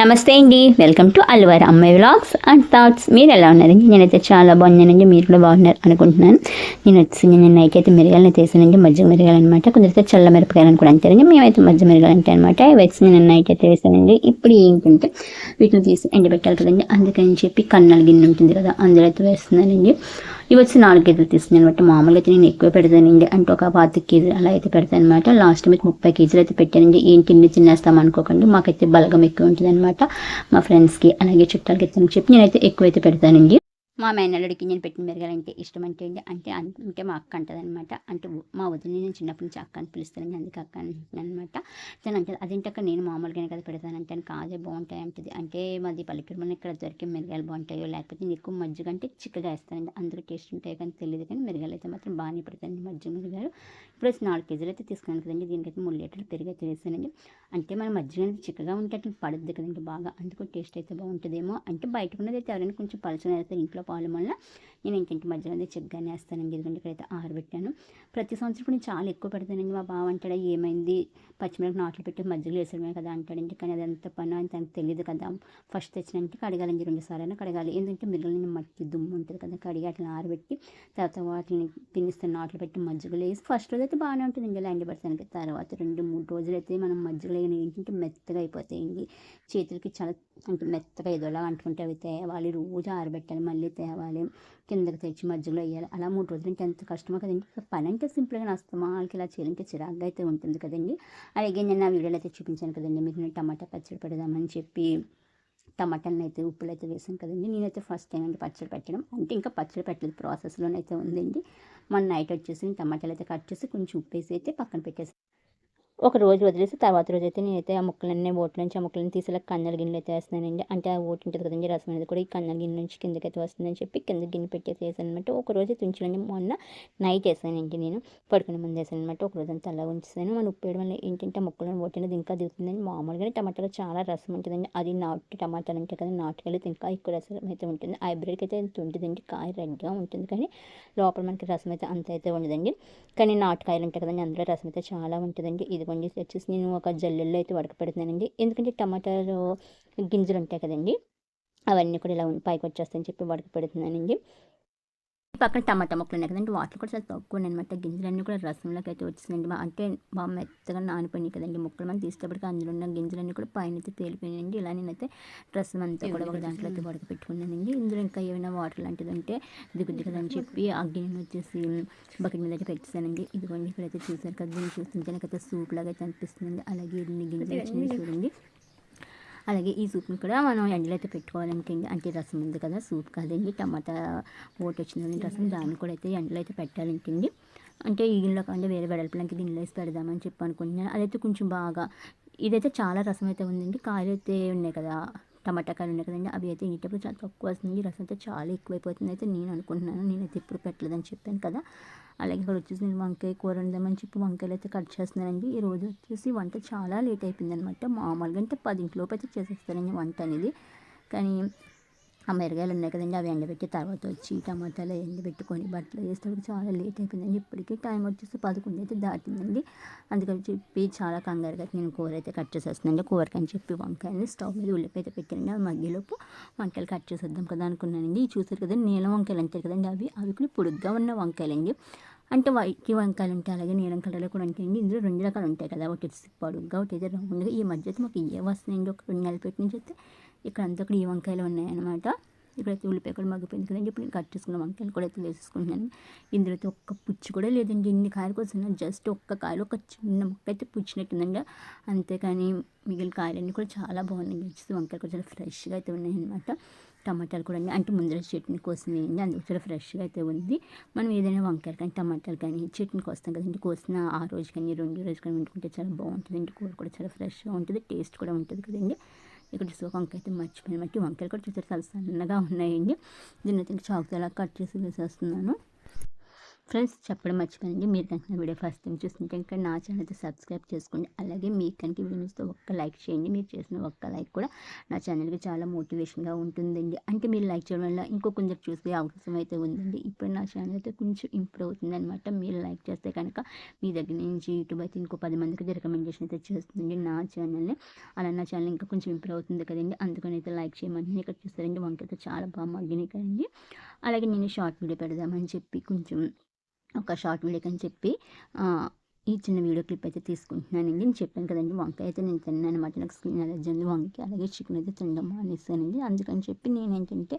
నమస్తే అండి, welcome to Alwar అమ్మాయి వ్లాగ్స్ అండ్ థాట్స్. మీరు ఎలా ఉన్నారండి? నేనైతే చాలా బాగున్నానండి, మీరు కూడా బాగున్నారు అనుకుంటున్నాను. నేను నైట్ అయితే మిరగాయలు వేసానండి, మజ్జిగ మిరగాయలు అనమాట. కొందరైతే చల్ల మిరపకాయలని కూడా అంటారండి, మేమైతే మజ్జిగ మిరగాయలు అంటే అనమాట. వేసి నేను నైట్ అయితే వేసానండి. ఇప్పుడు ఏంటంటే వీటిని తీసి ఎండబెట్టాలి కదండి, అందుకని చెప్పి కన్నాల గిన్నె ఉంటుంది కదా, అందులో అయితే వేస్తున్నానండి. ఇవి వచ్చి 4 కేజీలు తీసుకున్నాను అనమాట. మామూలుగా అయితే నేను ఎక్కువ పెడతానండి, అంటే ఒక 25 కేజీలు అలా అయితే పెడతాను అనమాట. లాస్ట్ మీద 30 కేజీలు అయితే పెట్టానండి. ఏం తినేస్తాం అనుకోకండి, మాకైతే బలగం ఎక్కువ ఉంటుంది అనమాట. మా ఫ్రెండ్స్కి అలాగే చుట్టాలకి అని చెప్పి నేనైతే ఎక్కువైతే పెడతానండి. మా మేనల్లుడికి నేను పెట్టిన మిరగాయలంటే ఇష్టం అంటే అంటే మా అక్క అంటదనమాట. అంటే మా వదిన నేను చిన్నప్పటి నుంచి అక్క అని పిలుస్తానండి, అందుకే అక్క అంటున్నాను అనమాట. తను అంటే అదేంటక్క నేను మామూలుగానే కదా పెడతానంటే కాదే బాగుంటాయి అంటది. అంటే మాది పల్లెటూరులో ఇక్కడ దొరికే మిరగాయలు బాగుంటాయో, లేకపోతే నేను ఎక్కువ మజ్జిగ అంటే చిక్కగా వేస్తానండి, అందులో టేస్ట్ ఉంటాయో కానీ తెలియదు. కానీ మిరగాయలు అయితే మాత్రం బాగానే పెడతానండి, మజ్జిగ మిరగాయలు. ఇప్పుడు 4 కేజీలు అయితే తీసుకున్నాను కదండి, దీనికైతే 3 లీటర్లు పెరుగు అయితే వేసానండి. అంటే మన మజ్జిగ అనేది చిక్కగా ఉంటే అట్లా పడుద్ది కదండి బాగా, అందుకు టేస్ట్ అయితే బాగుంటుందేమో. అంటే బయట ఉన్నది అయితే ఎవరైనా కొంచెం పలుచగా వేస్తే ఇంట్లో పాలు వల్ల నేను ఇంటింటి మధ్యలో అనేది చిక్కగానే వేస్తానండి. ఎందుకంటే ఇక్కడైతే ఆరబెట్టాను. ప్రతి సంవత్సరం నేను చాలా ఎక్కువ పెడతానండి. మా బావ అంటాడు ఏమైంది పచ్చిమిరపకాయ నాట్లు పెట్టి మధ్యలో వేసడమే కదా అంటాడండి. కానీ అదంతా పని అని తనకు తెలియదు కదా. ఫస్ట్ తెచ్చినంటే కడగాలండి, 2 సార్లు కడగాలి. ఎందుకంటే మిగిలిన మట్టి దుమ్ము ఉంటుంది కదా, కడిగి అట్లా ఆరబెట్టి తర్వాత వాటిని తినిస్తే నాట్లు పెట్టి మజ్జిగలో వేసి ఫస్ట్ రోజు అయితే బాగానే ఉంటుంది ఇందులో ఎండబెడతానికి. తర్వాత 2-3 రోజులు అయితే మనం మజ్జిగలో ఏంటంటే మెత్తగా అయిపోతాయండి. చేతులకి చాలా అంటే మెత్తగా ఏదోలా అంటుకుంటే అవి తేవాలి, రోజు ఆరబెట్టాలి, మళ్ళీ తేవాలి, కిందకి తెచ్చి మధ్యలో వేయాలి. అలా 3 రోజులు అంటే ఎంత కష్టమో కదండి. పని అంటే సింపుల్గా నష్టమో వాళ్ళకి ఇలా చేయాలంటే చిరాగ్గా అయితే ఉంటుంది కదండి. అలాగే నేను నా వీడియోలో అయితే చూపించాను కదండి మీకు, నేను టమాటా పచ్చడి పెడదామని చెప్పి టమాటాలను అయితే ఉప్పులు అయితే వేసాను కదండి. నేనైతే ఫస్ట్ టైం అంటే పచ్చడి పెట్టడం, అంటే ఇంకా పచ్చడి పెట్టలేదు, ప్రాసెస్లోనైతే ఉందండి. మొన్న నైట్ వచ్చేసి టమాటాలు అయితే కట్ చేసి కొంచెం ఉప్పు వేసి అయితే పక్కన పెట్టేసి ఒక రోజు వదిలేసి తర్వాత రోజు అయితే నేనైతే ఆ ముక్కలన్నీ ఓట్ల నుంచి ఆ ముక్కలను తీసేలా కన్నెల గిన్నెలు అయితే వేస్తున్నానండి. అంటే ఆ ఓటు ఉంటుంది కదండి, రసం అనేది కూడా ఈ కన్నెల గిన్నె నుంచి కిందకైతే వస్తుందని చెప్పి కింద గిన్నె పెట్టేసి వేసాను అనమాట. ఒక రోజు తుంచులని మొన్న నైట్ వేసానండి, నేను పడుకునే ముందు వేసాను అనమాట. ఒక రోజు అంతా అలా ఉంచేసాను. మనం ఉప్పు వేయడం వల్ల ఏంటంటే ఆ ముక్కలను ఓటు అనేది ఇంకా దిగుతుందండి. మామూలుగానే టమాటాలో చాలా రసం ఉంటుందండి, అది నాటు టమాటాలు ఉంటాయి కదా, నాటుకెళ్ళి ఇంకా ఎక్కువ రసం అయితే ఉంటుంది. హైబ్రిడ్కి అయితే ఎంత ఉంటుందండి, కాయ రెడ్గా ఉంటుంది కానీ లోపల మనకి రసం అయితే అంత అయితే ఉండదండి. కానీ నాటుకాయలు ఉంటాయి కదండి, అందులో రసం అయితే చాలా ఉంటుందండి. ఇదిగోండి వచ్చేసి నేను ఒక జల్లెల్లో అయితే ఉడకపెడుతున్నానండి. ఎందుకంటే టమాటాలు గింజలు ఉంటాయి కదండి, అవన్నీ కూడా ఇలా పైకి వచ్చేస్తాయని చెప్పి ఉడకపెడుతున్నానండి. పక్కన టమాటా ముక్కలు ఉన్నాయి కదండి, వాటర్ కూడా చాలా తక్కువ అనమాట. గింజలన్నీ కూడా రసంలోకి అయితే వచ్చిందండి. అంటే బాగా మెత్తగా నానిపోయినాయి కదండి ముక్కలు. మనం తీసేటప్పటికి అందులో ఉన్న గింజలన్నీ కూడా పైన అయితే తేలిపోయినాయండి. ఇలా నేనైతే రసం అంతా కూడా ఒక దాంట్లో అయితే ఉడకపెట్టుకున్నానండి. ఇందులో ఇంకా ఏమైనా వాటర్ లాంటిది అంటే దిగుద్ది కదని చెప్పి ఆ గిన్నె వచ్చేసి బకెట్ మీద అయితే పెట్టేసానండి. ఇదిగోండి ఇక్కడైతే చూసారు కదా, దీన్ని చూస్తుంటే నాకైతే సూప్ లాగా అయితే అనిపిస్తుందండి. అలాగే ఎన్ని గింజలు వచ్చినాయి చూడండి. అలాగే ఈ సూప్ని కూడా మనం ఎండలో అయితే పెట్టుకోవాలంటే, అంటే రసం ఉంది కదా, సూప్ కాదండి, టమాటా ఓటు వచ్చిందని రసం, దాన్ని కూడా అయితే ఎండలో అయితే పెట్టాలంటండి. అంటే ఈ గిన్నెలో కాకుండా వేరే వెడల్పులంకి గిన్నెలో వేసి పెడదామని చెప్పి అనుకుంటున్నాను. అదైతే కొంచెం బాగా, ఇదైతే చాలా రసం అయితే ఉందండి. కాయలు అయితే ఉన్నాయి కదా, టమాటా కాయలు ఉన్నాయి కదండి, అవి అయితే ఇటప్పుడు చాలా తక్కువ వస్తుంది, రసం అయితే చాలా ఎక్కువైపోతుంది అయితే నేను అనుకుంటున్నాను. నేనైతే ఎప్పుడు పెట్టలేదని చెప్పాను కదా. అలాగే ఇక్కడ వచ్చేసి నేను వంకాయ కూర వందామని చెప్పి వంకాయలు అయితే కట్ చేస్తున్నానండి. ఈ రోజు వచ్చేసి వంట చాలా లేట్ అయిపోయింది అనమాట. మామూలుగా అంటే 10 లోపు అయితే చేసేస్తానండి వంట అనేది. కానీ ఆ మిరగాయలు ఉన్నాయి కదండి, అవి ఎండబెట్టి తర్వాత వచ్చి టమాటాలు ఎండబెట్టుకొని బట్టలు వేసేటప్పుడు చాలా లేట్ అయిపోయిందండి. ఇప్పటికీ టైం వచ్చేసి 11 అయితే దాటిందండి. అందుకని చెప్పి చాలా కంగారుగా నేను కూర అయితే కట్ చేసేస్తున్నానండి. కూరకి అని చెప్పి వంకాయని స్టవ్ మీద ఉల్లిపాయ అయితే పెట్టానండి. ఆ మధ్యలోపు వంకాయలు కట్ చేసేద్దాం కదా అనుకున్నానండి. చూసారు కదండి, నీలం వంకాయలు అంటారు కదండి, అవి కూడా పొడుగ్గా ఉన్న వంకాయలండి. అంటే వైట్ వంకాయలు ఉంటాయి, అలాగే నీలం కలర్లో కూడా ఉంటాయండి. ఇందులో 2 రకాలు ఉంటాయి కదా, ఒకటి పొడుగ్గా ఒకటి అయితే రౌండ్గా. ఈ మధ్య అయితే మాకు ఏ వస్తున్నాయండి, ఒక 2 నెలల పెట్టి నుంచి అయితే ఇక్కడ అంతా కూడా ఈ వంకాయలు ఉన్నాయన్నమాట. ఇప్పుడైతే ఉల్లిపాయ కూడా మగ్గిపోయింది కదండి, ఇప్పుడు నేను కట్ చేసుకున్న వంకాయలు కూడా అయితే వేసేసుకుంటున్నాను. ఇందులో అయితే ఒక్క పుచ్చు కూడా లేదండి, ఇన్ని కాయలు కోసం జస్ట్ ఒక్క కాయలు ఒక చిన్న ముక్క అయితే పుచ్చినట్టుందండి. అంతేకాని మిగిలిన కాయలన్నీ కూడా చాలా బాగున్నాయి. వచ్చేసి వంకాయలు కూడా చాలా ఫ్రెష్గా అయితే ఉన్నాయన్నమాట. టమాటాలు కూడా అంటే ముందర చట్నీ కోసం వేయండి, అందుకు చాలా ఫ్రెష్గా అయితే ఉంది. మనం ఏదైనా వంకాయలు కానీ టమాటాలు కానీ చట్నీకి వస్తాం కదండి, కోసిన ఆ రోజు కానీ 2 రోజు కానీ వండుకుంటే చాలా బాగుంటుందండి. కూర కూడా చాలా ఫ్రెష్గా ఉంటుంది, టేస్ట్ కూడా ఉంటుంది కదండి. ఇక్కడ వంకాయ అయితే మర్చిపోయినట్టు వంకాయలు కూడా చూసారు చాలా సన్నగా ఉన్నాయండి. దీన్ని అయితే చాకుతో అలా కట్ చేసి వేసేస్తున్నాను. ఫ్రెండ్స్ చెప్పడం మర్చిపోయింది, మీరు కనుక నా వీడియో ఫస్ట్ టైం చూస్తుంటే కనుక నా ఛానల్ అయితే సబ్స్క్రైబ్ చేసుకోండి. అలాగే మీకు కనుక వీడియో చూస్తే ఒక్క లైక్ చేయండి. మీరు చేసిన ఒక్క లైక్ కూడా నా ఛానల్కి చాలా మోటివేషన్గా ఉంటుందండి. అంటే మీరు లైక్ చేయడం వల్ల ఇంకో కొంచెం చూసే అవకాశం అయితే ఉందండి. ఇప్పుడు నా ఛానల్ అయితే కొంచెం ఇంప్రూవ్ అవుతుంది అనమాట. మీరు లైక్ చేస్తే కనుక మీ దగ్గర నుంచి యూట్యూబ్ అయితే ఇంకో 10 మందికి రికమెండేషన్ అయితే చేస్తుంది నా ఛానల్ని. అలా నా ఛానల్ ఇంకా కొంచెం ఇంప్రూవ్ అవుతుంది కదండి, అందుకని అయితే లైక్ చేయమని. ఇక్కడ చూస్తారండి వంకాయ అయితే చాలా బాగా మగ్గినాయి కదండి. అలాగే నేను షార్ట్ వీడియో పెడదామని చెప్పి కొంచెం ఒక షార్ట్ వీడియోకి అని చెప్పి ఈ చిన్న వీడియో క్లిప్ అయితే తీసుకుంటున్నానండి. నేను చెప్పాను కదండి వంకాయ అయితే నేను తిన్నాను అనమాట. నాకు స్కిన్ అలర్జీ ఉంది వంకాయ, అలాగే చికెన్ అయితే తినడం మానేస్తానండి. అందుకని చెప్పి నేను ఏంటంటే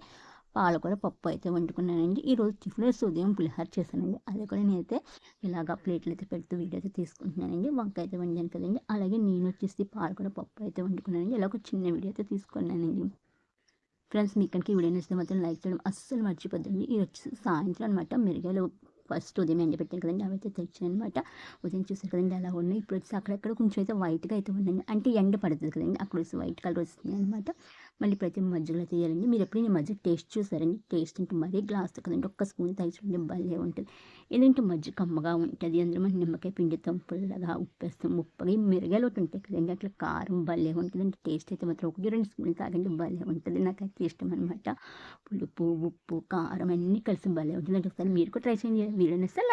పాలకూర పప్పు అయితే వండుకున్నానండి. ఈరోజు టిఫిన్ ఉదయం పులిహోర చేశానండి. అది కూడా నేనైతే ఇలాగ ప్లేట్లు అయితే పెడుతూ వీడియో అయితే తీసుకుంటున్నానండి. వంకాయ అయితే వండాను కదండి. అలాగే నేను వచ్చేసి పాలకూర పప్పు అయితే వండుకున్నానండి. ఇలా ఒక చిన్న వీడియో అయితే తీసుకున్నానండి. ఫ్రెండ్స్ మీకు కనుక ఈ వీడియో నచ్చితే మాత్రం లైక్ చేయడం అస్సలు మర్చిపోద్దండి. ఇది వచ్చి సాయంత్రం అనమాట. మిరియాలు ఫస్ట్ ఉదయం ఎండబెట్టాను కదండి, అవి అయితే తెచ్చాను అనమాట. ఉదయం చూసారు కదండి అలా ఉన్నాయి. ఇప్పుడు వచ్చి అక్కడెక్కడ కొంచెం అయితే వైట్గా అయితే ఉందండి, అంటే ఎండ పడుతుంది కదండి, అక్కడ వచ్చి వైట్ కలర్ వస్తుంది అనమాట. మళ్ళీ ప్రతి మజ్జిగలో తీయాలండి. మీరు ఎప్పుడైనా మజ్జిగ టేస్ట్ చూసారండి? టేస్ట్ అంటే మరీ గ్లాస్తో కదండి, ఒక్క స్పూన్ తాగి చూడండి భలే ఉంటుంది. ఏంటంటే మజ్జిగ కమ్మగా ఉంటుంది, అందులో మనం నిమ్మకాయ పిండితాం, పుల్లగా ఉప్పేస్తాం, ఉప్పగా మిరగాయలు ఒకటి ఉంటాయి కదండి, అట్లా కారం భలే ఉంటుంది. అంటే టేస్ట్ అయితే మాత్రం 1-2 స్పూన్లు తాగండి భలే ఉంటుంది. నాకైతే ఇష్టం అనమాట. పులుపు ఉప్పు కారం అన్నీ కలిసి భలే ఉంటుంది. అంటే ఒకసారి మీరు కూడా ట్రై చేయండి. వీడియో నచ్చితే లైక్